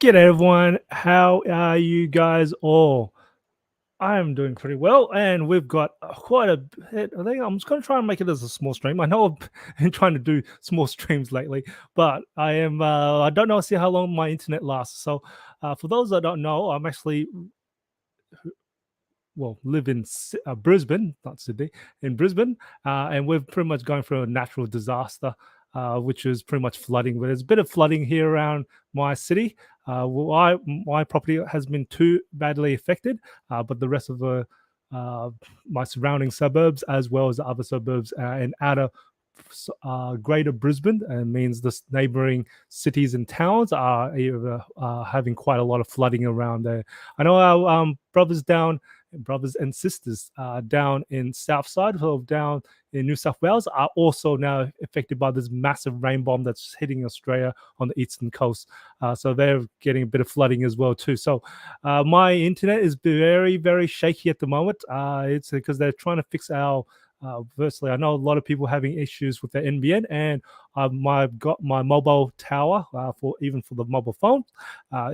G'day everyone, how are you guys all? I am doing pretty well, and we've got quite a bit. I think I'm just going to try and make it as a small stream. I know I've been trying to do small streams lately, but I am. I don't know. See how long my internet lasts. So, for those that don't know, I'm actually live in Brisbane, not Sydney, in Brisbane, and we're pretty much going through a natural disaster, which is pretty much flooding. But there's a bit of flooding here around my city. My property has been too badly affected, but the rest of the my surrounding suburbs, as well as the other suburbs and outer greater Brisbane, and means the neighboring cities and towns are having quite a lot of flooding around there. I know our brothers and sisters down in Southside, so down in New South Wales, are also now affected by this massive rain bomb that's hitting Australia on the eastern coast. So they're getting a bit of flooding as well too. So my internet is very, very shaky at the moment. It's because they're trying to fix our firstly, I know a lot of people having issues with their NBN, and I've got my mobile tower for the mobile phone.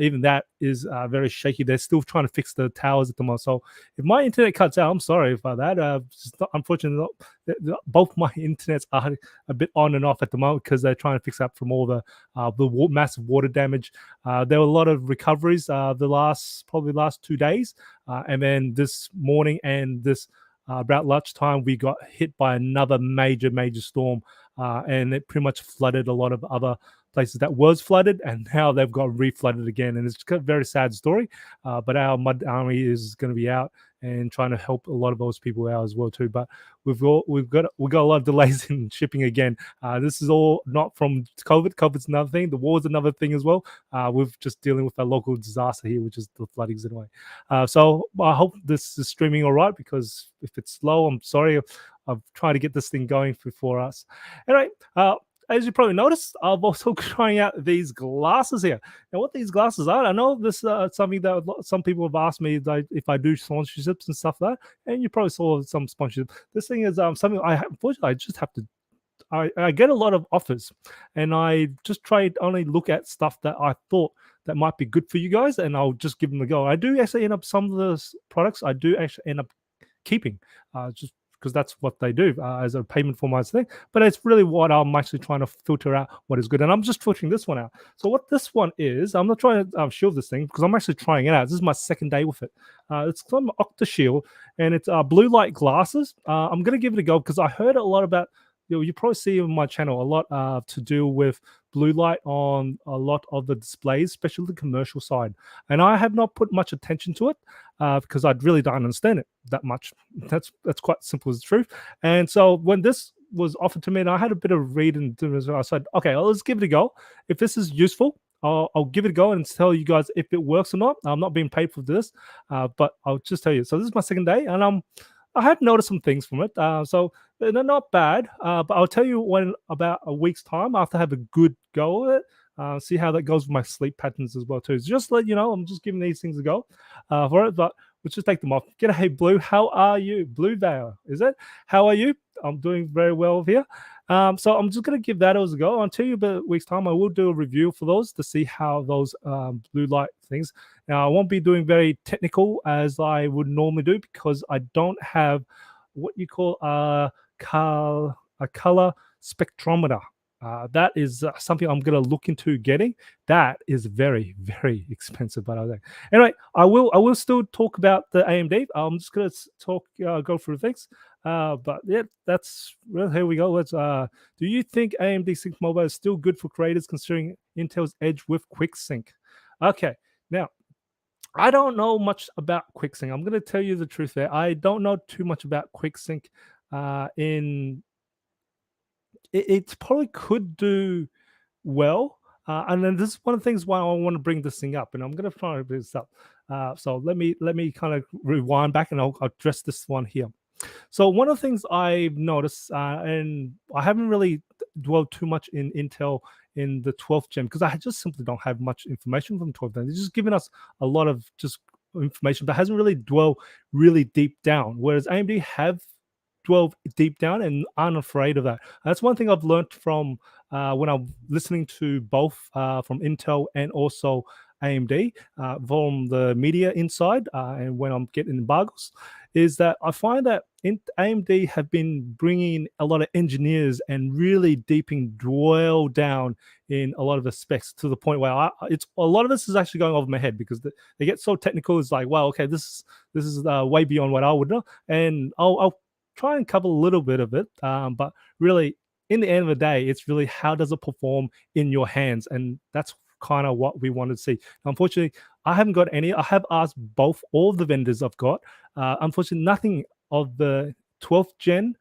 Even that is very shaky. They're still trying to fix the towers at the moment. So if my internet cuts out, I'm sorry about that. Unfortunately, both my internets are a bit on and off at the moment because they're trying to fix up from all the massive water damage. There were a lot of recoveries the last 2 days, and then this morning and this. About lunchtime, we got hit by another major storm, and it pretty much flooded a lot of other places that was flooded, and now they've got reflooded again. And it's a very sad story, but our mud army is going to be out and trying to help a lot of those people out as well too. But we've got a lot of delays in shipping again. This is all not from COVID. COVID's another thing. The war's another thing as well. We're just dealing with a local disaster here, which is the floodings anyway. So I hope this is streaming all right, because if it's slow, I'm sorry. I've tried to get this thing going for us. Anyway, as you probably noticed, I'm also trying out these glasses here. Now, what these glasses are, I know this is something that some people have asked me, like, if I do sponsorships and stuff like that, and you probably saw some sponsorship. This thing is something unfortunately I just have to. I get a lot of offers, and I just try to only look at stuff that I thought that might be good for you guys, and I'll just give them a go. I do actually end up some of the products. I do actually end up keeping, just because that's what they do as a payment for my thing. But it's really what I'm actually trying to filter out what is good, and I'm just filtering this one out. So what this one is, I'm not trying to shield this thing because I'm actually trying it out. This is my second day with it. It's from OctaShield, and it's blue light glasses. I'm gonna give it a go because I heard a lot about. You probably see on my channel a lot to do with blue light on a lot of the displays, especially the commercial side. And I have not put much attention to it because I really don't understand it that much. That's quite simple as the truth. And so when this was offered to me, and I had a bit of read and I said, okay, well, let's give it a go. If this is useful, I'll give it a go and tell you guys if it works or not. I'm not being paid for this, but I'll just tell you. So this is my second day, and I have noticed some things from it. So they're not bad, but I'll tell you when about a week's time after I have a good go at it. See how that goes with my sleep patterns as well too. So just let you know, I'm just giving these things a go for it. But let's just take them off. G'day, Blue. How are you? Blue Veil, is it? How are you? I'm doing very well here. So I'm just going to give that as a go. I'll tell you about a week's time. I will do a review for those to see how those blue light things. Now, I won't be doing very technical as I would normally do because I don't have what you call a color spectrometer. That is something I'm going to look into getting. That is very, very expensive, but I think anyway, I will still talk about the AMD. I'm just going to go through things. But yeah, here we go. Let's. Do you think AMD Sync Mobile is still good for creators considering Intel's Edge with QuickSync? Okay, now I don't know much about QuickSync. I'm going to tell you the truth there. I don't know too much about QuickSync. It probably could do well. And then this is one of the things why I want to bring this thing up, and I'm going to try to bring this up. So let me kind of rewind back, and I'll address this one here. So one of the things I've noticed, and I haven't really dwelled too much in Intel in the 12th gen because I just simply don't have much information from 12th gen. They're just giving us a lot of just information, but hasn't really dwelled really deep down. Whereas AMD have dwelled deep down and aren't afraid of that. That's one thing I've learned from when I'm listening to both from Intel and also AMD from the media inside, and when I'm getting embargoes, is that I find that AMD have been bringing a lot of engineers and really deeping dwell down in a lot of the specs to the point where it's a lot of this is actually going over my head because they get so technical. It's like, wow, okay, this is way beyond what I would know, and I'll try and cover a little bit of it, but really, in the end of the day, it's really how does it perform in your hands, and that's kind of what we wanted to see. Unfortunately, I haven't got any. I have asked all the vendors I've got. Unfortunately, nothing of the 12th gen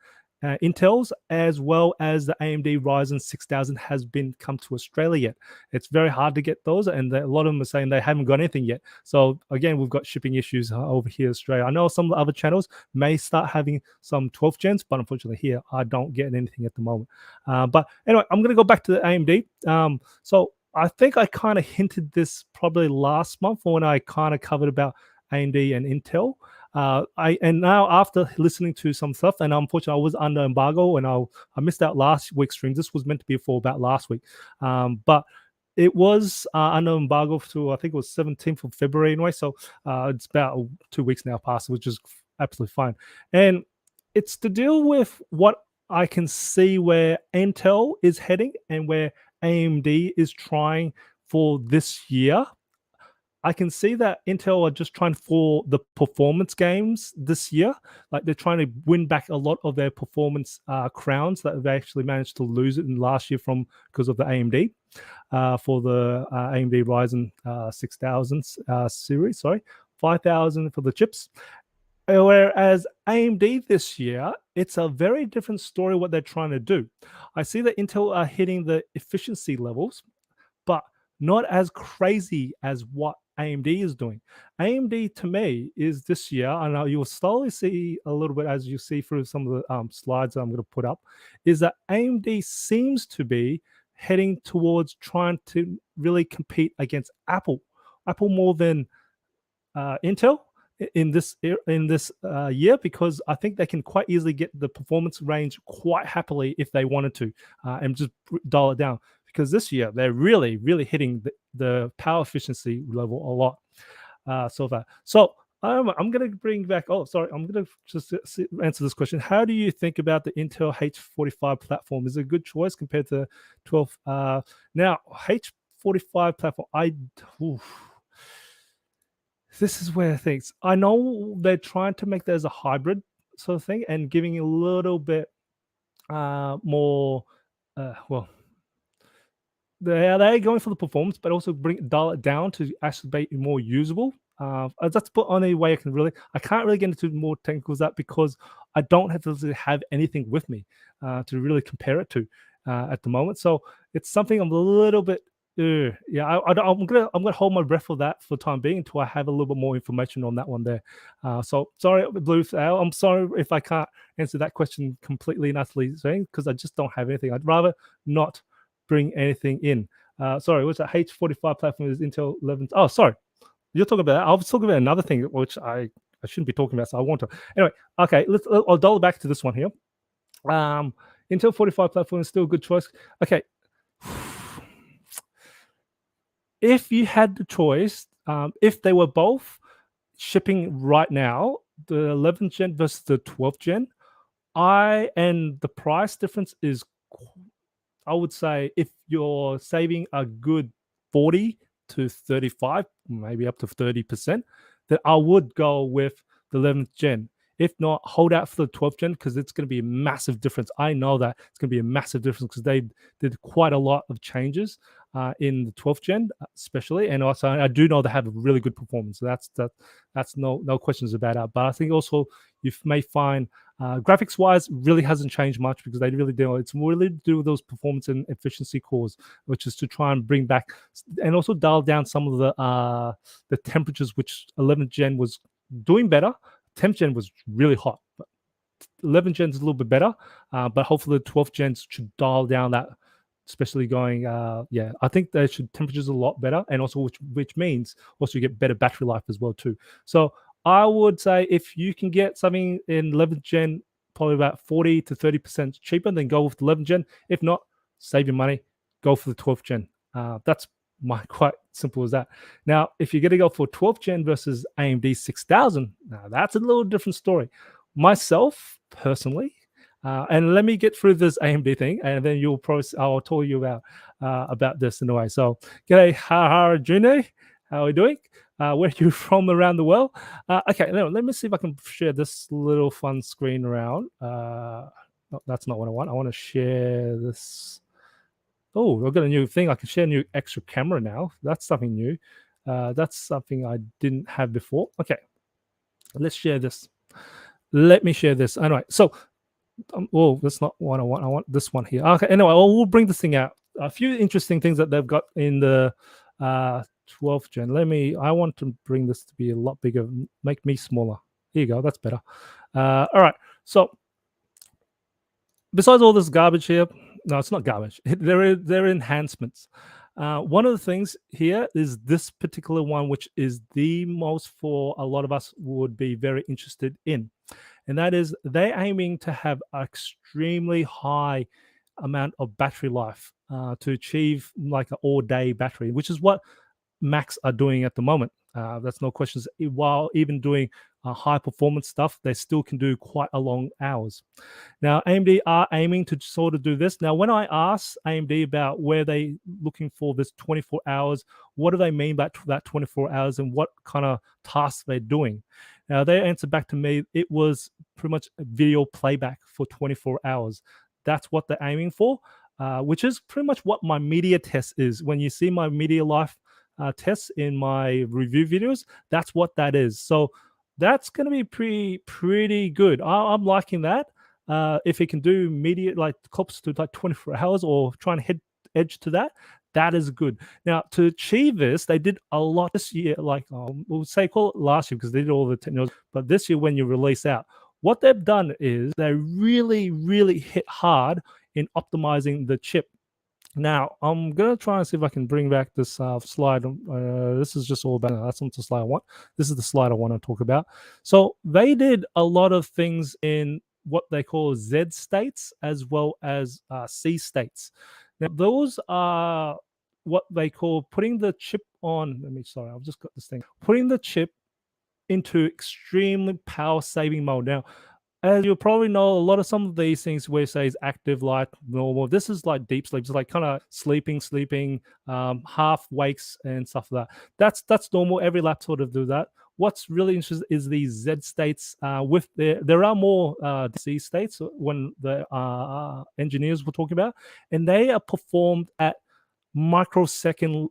Intels as well as the AMD Ryzen 6000 has been come to Australia yet. It's very hard to get those, and a lot of them are saying they haven't got anything yet. So again, we've got shipping issues over here in Australia. I know some of the other channels may start having some 12th gens, but unfortunately here I don't get anything at the moment. But anyway, I'm going to go back to the AMD. So I think I kind of hinted this probably last month when I kind of covered about AMD and Intel. And now after listening to some stuff, and unfortunately I was under embargo and I missed out last week's stream. This was meant to be for about last week, but it was under embargo to I think it was 17th of February anyway. So it's about 2 weeks now past, which is absolutely fine. And it's to deal with what I can see where Intel is heading and where AMD is trying for this year. I can see that Intel are just trying for the performance games this year. Like they're trying to win back a lot of their performance crowns that they actually managed to lose it in last year from because of the AMD for the AMD Ryzen 6000 series. Sorry, 5000 for the chips. Whereas AMD this year, it's a very different story what they're trying to do. I see that Intel are hitting the efficiency levels, but not as crazy as what AMD is doing. AMD to me is this year, and you'll slowly see a little bit as you see through some of the slides that I'm going to put up, is that AMD seems to be heading towards trying to really compete against Apple more than Intel in this year, because I think they can quite easily get the performance range quite happily if they wanted to, and just dial it down. Because this year they're really hitting the power efficiency level a lot. So I'm going to bring back. Oh, sorry, I'm going to just answer this question. How do you think about the Intel H45 platform? Is it a good choice compared to 12? Now H45 platform, this is where things. I know they're trying to make that as a hybrid sort of thing and giving a little bit more. Well, they're going for the performance, but also dial it down to actually be more usable. That's the only way I can't really get into more technicals that because I don't have anything with me to really compare it to at the moment. So it's something I'm a little bit. Yeah, I'm gonna hold my breath for that for the time being until I have a little bit more information on that one there. So sorry, Blue. I'm sorry if I can't answer that question completely and utterly, because I just don't have anything. I'd rather not bring anything in. Sorry, what's that? H45 platform is Intel 11. Oh, sorry, you're talking about that. I was talking about another thing which I shouldn't be talking about, so I want to. Anyway, okay, I'll dial back to this one here. Intel 45 platform is still a good choice. Okay. If you had the choice, if they were both shipping right now, the 11th gen versus the 12th gen, and the price difference is, I would say, if you're saving a good 40 to 35, maybe up to 30%, then I would go with the 11th gen. If not, hold out for the 12th gen because it's going to be a massive difference. I know that it's going to be a massive difference because they did quite a lot of changes in the 12th gen, especially, and also I do know they have a really good performance. So that's no questions about that. But I think also you may find graphics wise really hasn't changed much because they really do. It's really to do with those performance and efficiency cores, which is to try and bring back and also dial down some of the temperatures, which 11th gen was doing better. 10th gen was really hot. 11th gen is a little bit better, but hopefully the 12th gens should dial down that, especially going. I think they should temperatures a lot better, and also which means also you get better battery life as well too. So I would say if you can get something in 11th gen, probably about 40 to 30% cheaper, then go with the 11th gen. If not, save your money, go for the 12th gen. That's Quite simple as that. Now, if you're going to go for 12th gen versus AMD 6000, now that's a little different story. Myself, personally, and let me get through this AMD thing, and then I'll tell you about this in a way. So, g'day, Hara June. How are you doing? Where are you from around the world? Okay, now, let me see if I can share this little fun screen around. No, that's not what I want. I want to share this. Oh, I've got a new thing. I can share a new extra camera now. That's something new. That's something I didn't have before. Okay, let's share this. Let me share this. Anyway, so oh, that's not what I want. I want this one here. Okay, anyway, we'll bring this thing out. A few interesting things that they've got in the 12th gen. I want to bring this to be a lot bigger, make me smaller. Here you go. That's better. All right. So besides all this garbage here, no, it's not garbage. There are enhancements. One of the things here is this particular one, which is the most for a lot of us would be very interested in, and that is they're aiming to have extremely high amount of battery life to achieve like an all-day battery, which is what Macs are doing at the moment. That's no questions. While even doing high performance stuff, they still can do quite a long hours. Now, AMD are aiming to sort of do this. Now, when I asked AMD about where they looking for this 24 hours, what do they mean by that 24 hours and what kind of tasks they're doing? Now, they answered back to me, it was pretty much a video playback for 24 hours. That's what they're aiming for, which is pretty much what my media test is. When you see my media life tests in my review videos, that's what that is. So that's going to be pretty good. I'm liking that. If it can do media like close to like 24 hours or try and head edge to that, that is good. Now to achieve this, they did a lot this year. Like we'll say call it last year because they did all the technology. But this year, when you release out, what they've done is they really hit hard in optimizing the chip. Now, I'm gonna try and see if I can bring back this slide. This is just all about that's not the slide I want. This is the slide I want to talk about. So they did a lot of things in what they call Z states as well as C states. Now, those are what they call putting the chip on. Sorry, I've just got this thing. Putting the chip into extremely power saving mode. Now, as you probably know, a lot of some of these things where it says active light, normal. This is like deep sleep. It's like kind of sleeping, half wakes and stuff like that. That's normal. Every lap sort of do that. What's really interesting is these Z states. With there are more C states when the engineers were talking about, and they are performed at microsecond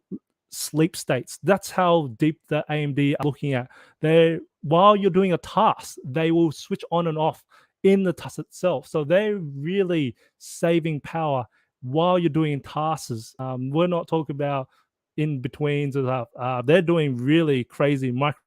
sleep states. That's how deep the AMD are looking at. They while you're doing a task, they will switch on and off in the task itself. So they're really saving power while you're doing tasks. We're not talking about in betweens or stuff. They're doing really crazy micro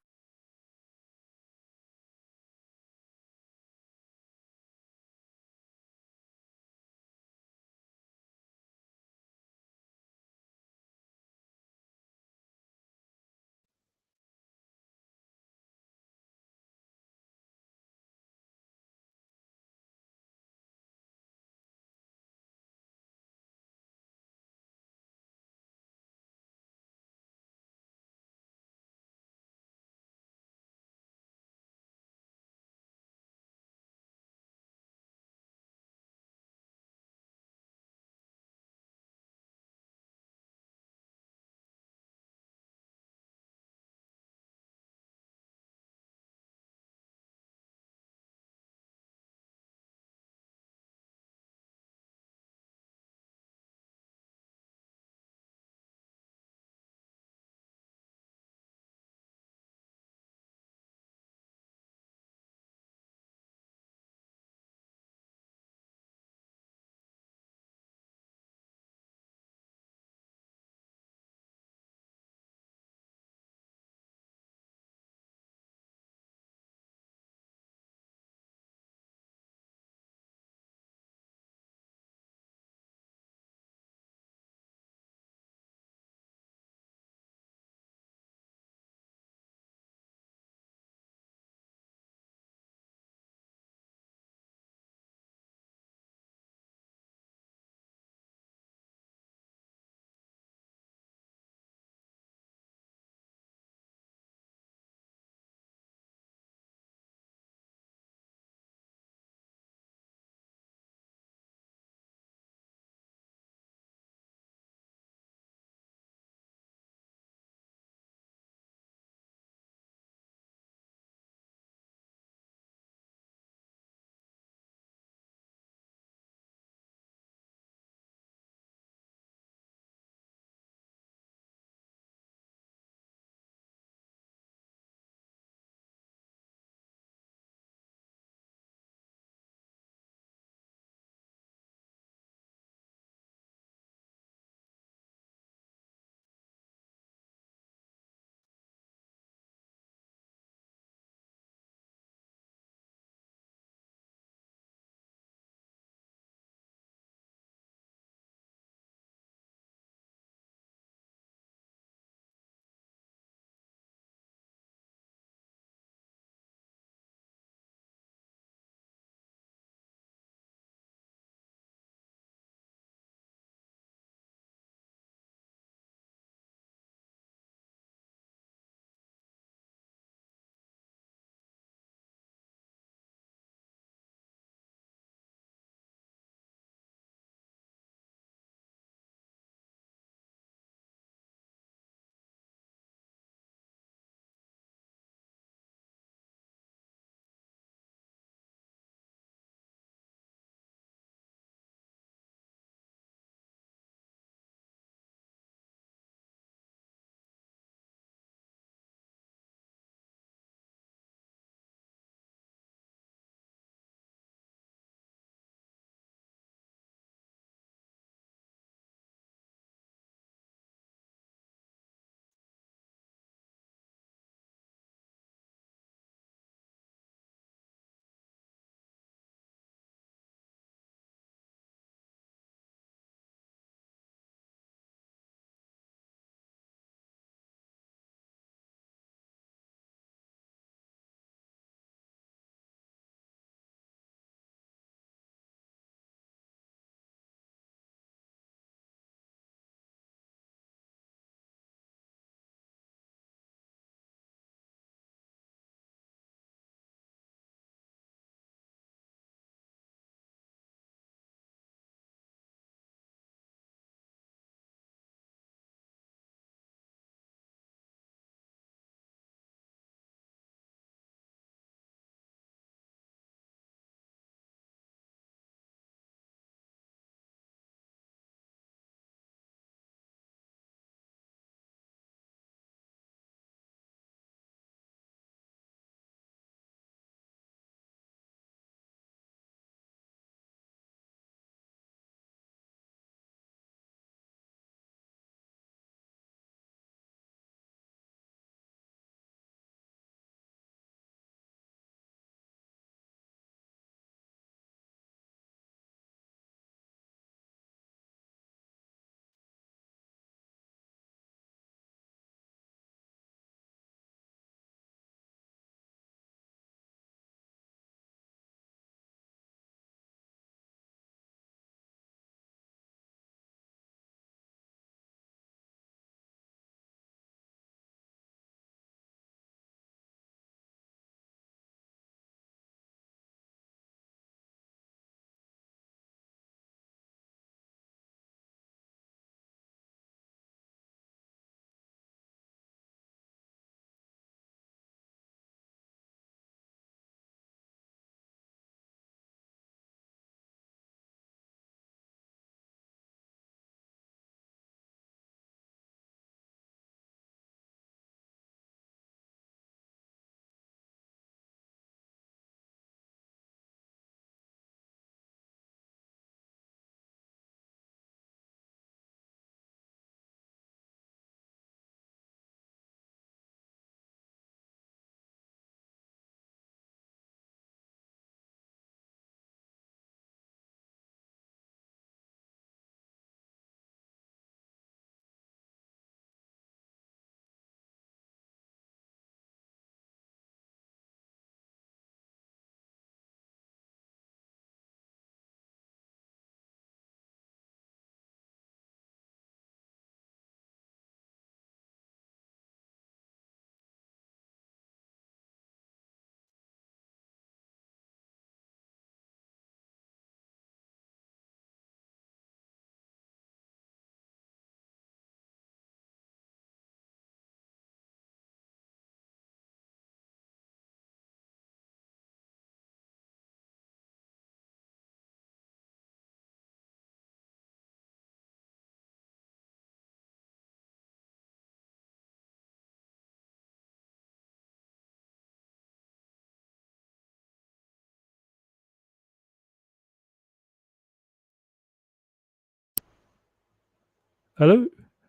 Hello,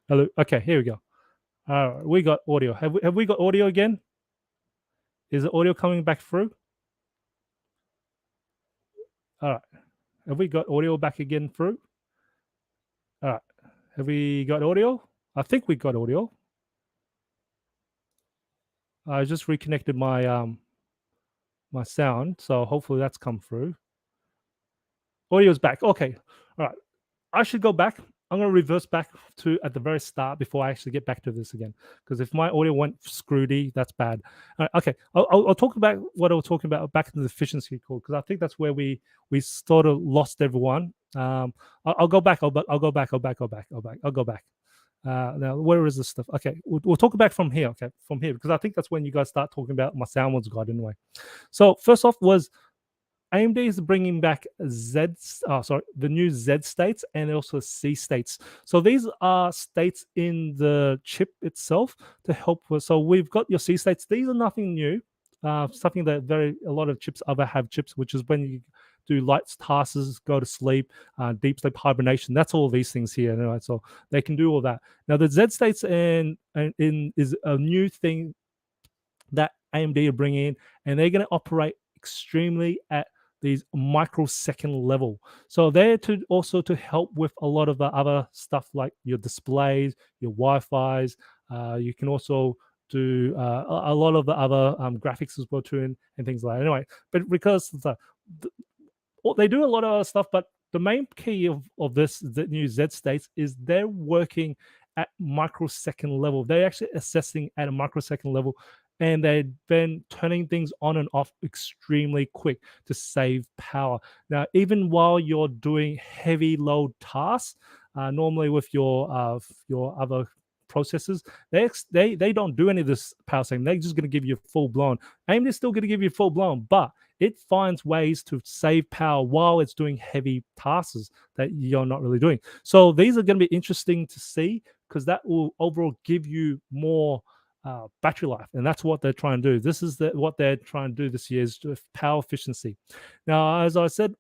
hello. Okay, here we go. All right, we got audio. Have we got audio again? Is the audio coming back through? All right. Have we got audio back again through? All right. Have we got audio? I think we got audio. I just reconnected my sound, so hopefully that's come through. Audio's back. Okay. All right. I should go back. I'm going to reverse back to at the very start before I actually get back to this again. Because if my audio went screwy, that's bad. Okay, I'll talk about what I was talking about back in the efficiency call because I think that's where we sort of lost everyone. I'll go back. I'll go back. I'll go back. Now, where is this stuff? Okay, we'll talk about from here. Okay, from here because I think that's when you guys start talking about my sound was god anyway. So first off was AMD is bringing back the new Z states and also C states. So these are states in the chip itself to help with. So we've got your C states. These are nothing new. Something that a lot of chips other have chips, which is when you do light tasks, go to sleep, deep sleep hibernation. That's all these things here. Right? So they can do all that. Now the Z states and in is a new thing that AMD are bringing in, and they're going to operate extremely at these microsecond level. So they're to also to help with a lot of the other stuff like your displays, your Wi-Fi's. You can also do a lot of the other graphics as well too, and things like that. Anyway, but because they do a lot of other stuff, but the main key of this the new Z states is they're working at microsecond level. They're actually assessing at a microsecond level, and they've been turning things on and off extremely quick to save power. Now, even while you're doing heavy load tasks, normally with your other processors, they don't do any of this power saving. They're just going to give you full blown. AMD is still going to give you full blown, but it finds ways to save power while it's doing heavy tasks that you're not really doing. So these are going to be interesting to see because that will overall give you more battery life, and that's what they're trying to do. This is what they're trying to do this year is power efficiency. Now, as I said,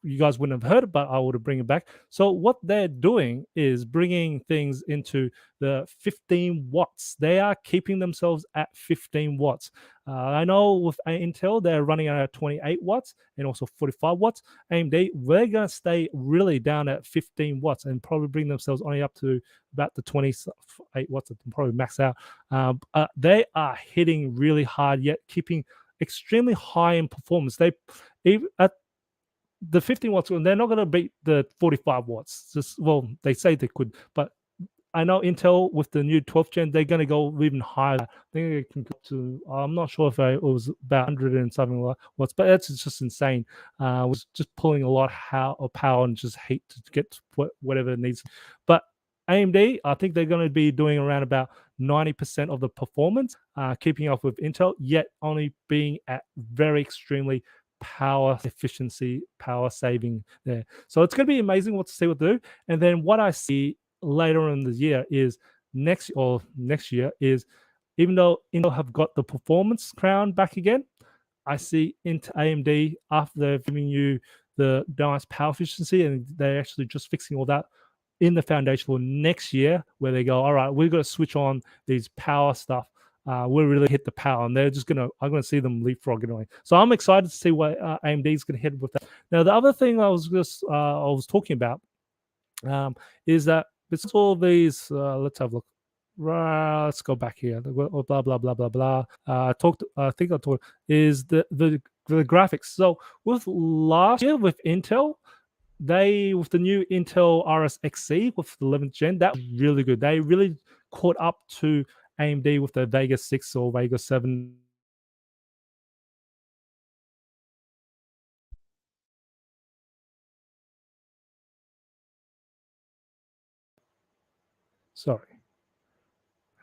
you guys wouldn't have heard it, but I would have bring it back. So what they're doing is bringing things into the 15 watts. They are keeping themselves at 15 watts. I know with Intel, they're running at 28 watts and also 45 watts. AMD, we're going to stay really down at 15 watts and probably bring themselves only up to about the 28 watts that can probably max out. They are hitting really hard, yet keeping extremely high in performance. They even at the 15 watts, they're not going to beat the 45 watts. Well, they say they could, but I know Intel with the new 12th gen, they're going to go even higher. I think it can go to, I'm not sure if it was about 100 and something watts, but that's just insane. Was just pulling a lot of power and just heat to get whatever it needs. But AMD, I think they're going to be doing around about 90% of the performance, keeping up with Intel, yet only being at very extremely power efficiency, power saving there. So it's going to be amazing what to see what to do. And then what I see later in the year is next year is even though Intel have got the performance crown back again, I see into AMD after they're giving you the nice power efficiency and they're actually just fixing all that in the foundation for next year, where they go, all right, we're going to switch on these power stuff. We'll really hit the power, and they're just gonna. I'm gonna see them leapfrog anyway. So I'm excited to see what AMD is gonna hit with that. Now, the other thing I was talking about is that it's all these. Let's have a look. Let's go back here. Blah blah blah blah blah blah. I think I talked. Is the graphics. So with last year with Intel, they with the new Intel RS XC with the 11th gen, that was really good. They really caught up to AMD with the Vega 6 or Vega 7. Sorry.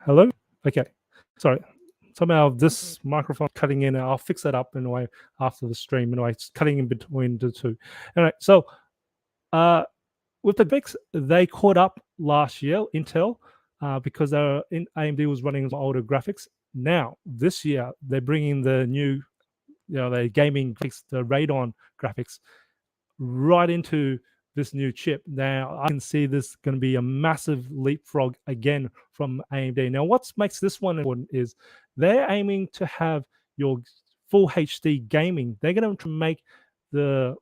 Hello? Okay. Sorry. Somehow this microphone cutting in. I'll fix that up anyway after the stream. Anyway, it's cutting in between the two. Anyway, so with the VIX, they caught up last year, Intel, because AMD was running some older graphics. Now, this year, they're bringing the new, the gaming graphics, the Radeon graphics, right into this new chip. Now I can see this going to be a massive leapfrog again from AMD. Now, what makes this one important is they're aiming to have your full HD gaming. They're going to make the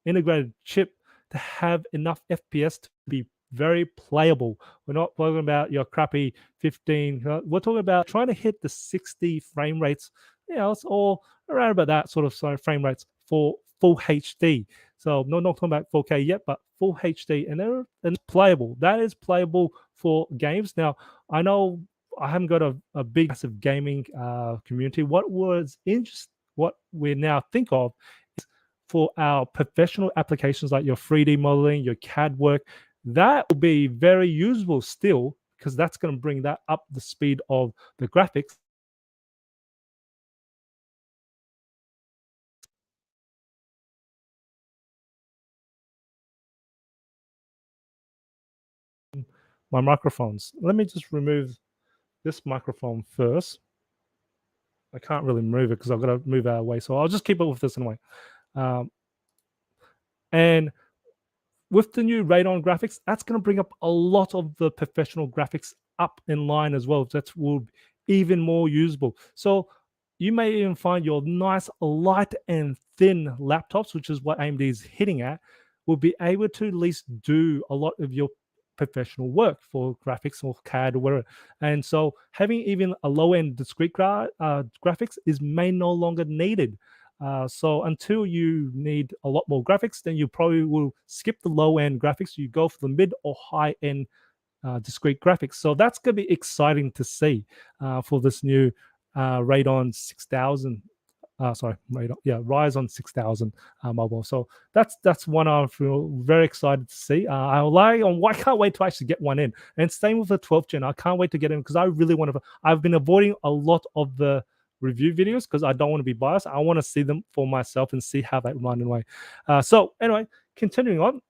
integrated chip to have enough FPS to be very playable. We're not talking about your crappy 15. We're talking about trying to hit the 60 frame rates. It's all around about that sort of frame rates for full HD. So not talking about 4K yet, but full HD, and it's playable. That is playable for games. Now, I know I haven't got a big massive gaming community. What we now think of is for our professional applications like your 3D modeling, your CAD work. That will be very usable still, because that's going to bring that up the speed of the graphics. My microphones. Let me just remove this microphone first. I can't really move it because I've got to move out of the way. So I'll just keep it with this anyway. Um, and with the new Radeon graphics, that's going to bring up a lot of the professional graphics up in line as well. That will be even more usable. So you may even find your nice light and thin laptops, which is what AMD is hitting at, will be able to at least do a lot of your professional work for graphics or CAD or whatever. And so having even a low-end discrete graphics may no longer needed. So until you need a lot more graphics, then you probably will skip the low-end graphics. You go for the mid or high-end discrete graphics. So that's going to be exciting to see for this new Radeon 6000. Ryzen 6000 mobile. So that's one I feel very excited to see. I can't wait to actually get one in. And same with the 12th gen. I can't wait to get in because I really want to. I've been avoiding a lot of the review videos because I don't want to be biased. I want to see them for myself and see how they run anyway. So anyway, continuing on.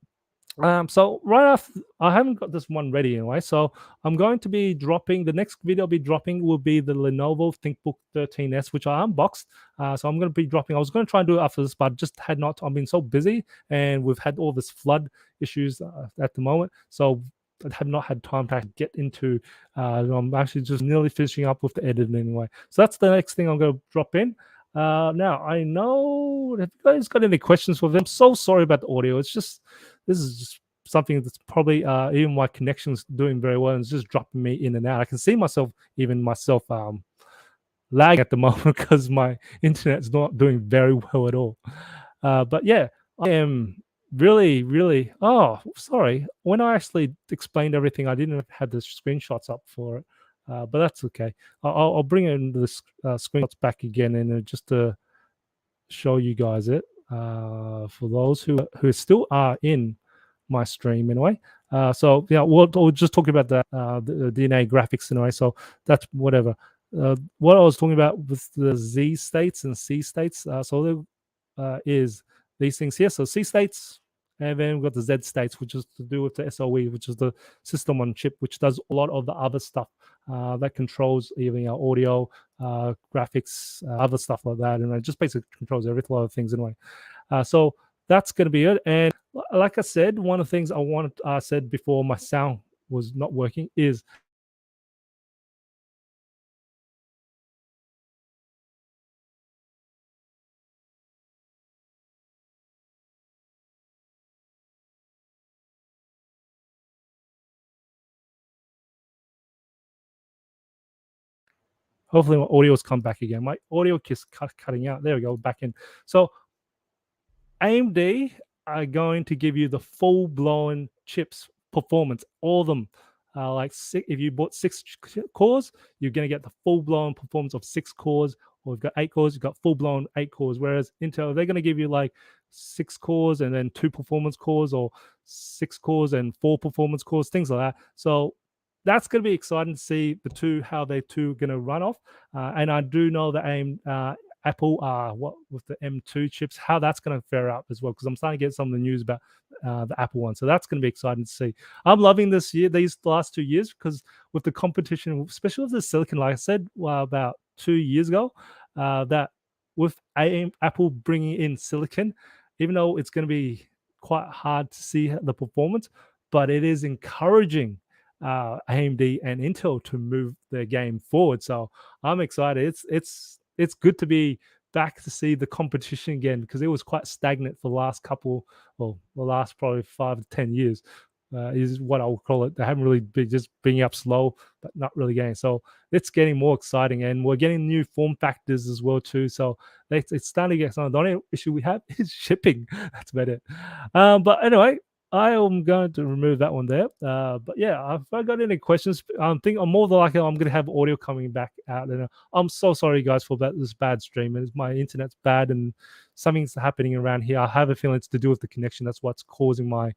So right after, I haven't got this one ready anyway. So I'm going to be dropping the next video I'll be dropping will be the Lenovo ThinkBook 13S, which I unboxed. So I'm going to be dropping. I was going to try and do it after this, but just had not. I've been so busy, and we've had all this flood issues at the moment. So I have not had time to get into. I'm actually just nearly finishing up with the editing anyway. So that's the next thing I'm going to drop in. Now I know, have you guys got any questions for them? I'm so sorry about the audio. This is just something that's probably even my connection's doing very well and it's just dropping me in and out. I can see myself lagging at the moment because my internet's not doing very well at all. But yeah, I am really, really. Oh, sorry. When I actually explained everything, I didn't have the screenshots up for it. But that's okay. I'll bring in the screenshots back again and just to show you guys it for those who still are in my stream anyway. So yeah, we'll just talk about that the DNA graphics anyway. So that's whatever. What I was talking about with the Z states and C states. So there is these things here. So C states, and then we've got the Z states, which is to do with the SOE, which is the system on chip, which does a lot of the other stuff that controls even our audio, graphics, other stuff like that, and it just basically controls everything, a lot of things anyway. So that's going to be it. And like I said, one of the things I said before my sound was not working is hopefully my audio's come back again. My audio keeps cutting out. There we go, back in. So AMD are going to give you the full-blown chips performance, all of them. If you bought 6 cores, you're going to get the full-blown performance of 6 cores, or you've got 8 cores, you've got full-blown 8 cores. Whereas Intel, they're going to give you like 6 cores and then 2 performance cores, or 6 cores and 4 performance cores, things like that. So that's going to be exciting to see how they two going to run off. And I do know that Apple with the M2 chips, how that's going to fare out as well, because I'm starting to get some of the news about the Apple one. So that's going to be exciting to see. I'm loving these last 2 years, because with the competition, especially with the silicon, like I said about 2 years ago, that with Apple bringing in silicon, even though it's going to be quite hard to see the performance, but it is encouraging AMD and Intel to move their game forward. So I'm excited. It's good to be back to see the competition again, because it was quite stagnant for the last couple, well, the last probably 5 to 10 years. Is what I would call it. They haven't really been just bringing up slow, but not really getting. So it's getting more exciting, and we're getting new form factors as well too. So it's starting to get some. The only issue we have is shipping. That's about it. But anyway, I am going to remove that one there. But yeah, if I got any questions, I'm more than likely I'm going to have audio coming back out. And I'm so sorry, guys, for this bad stream. And my internet's bad, and something's happening around here. I have a feeling it's to do with the connection. That's what's causing my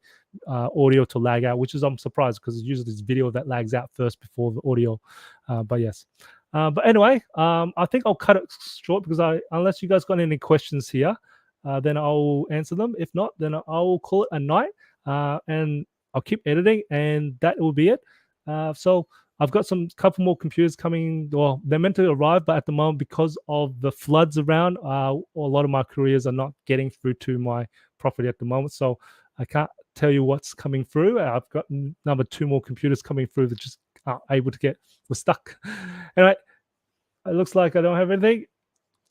audio to lag out, which is I'm surprised, because it's usually this video that lags out first before the audio. But yes. But anyway, I think I'll cut it short, because unless you guys got any questions here, then I'll answer them. If not, then I'll call it a night, and I'll keep editing, and that will be it. So I've got some couple more computers coming. Well, they're meant to arrive, but at the moment, because of the floods around, a lot of my couriers are not getting through to my property at the moment. So I can't tell you what's coming through. I've got number 2 more computers coming through that just aren't able to get, we're stuck. Anyway, it looks like I don't have anything.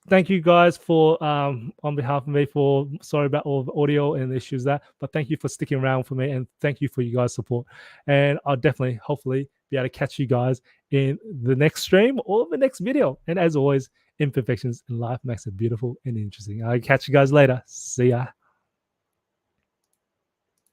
Thank you guys for on behalf of me, for sorry about all the audio and the issues there, but thank you for sticking around for me, and thank you for you guys' support. And I'll definitely, hopefully, be able to catch you guys in the next stream or the next video. And as always, imperfections in life makes it beautiful and interesting. I'll catch you guys later. See ya.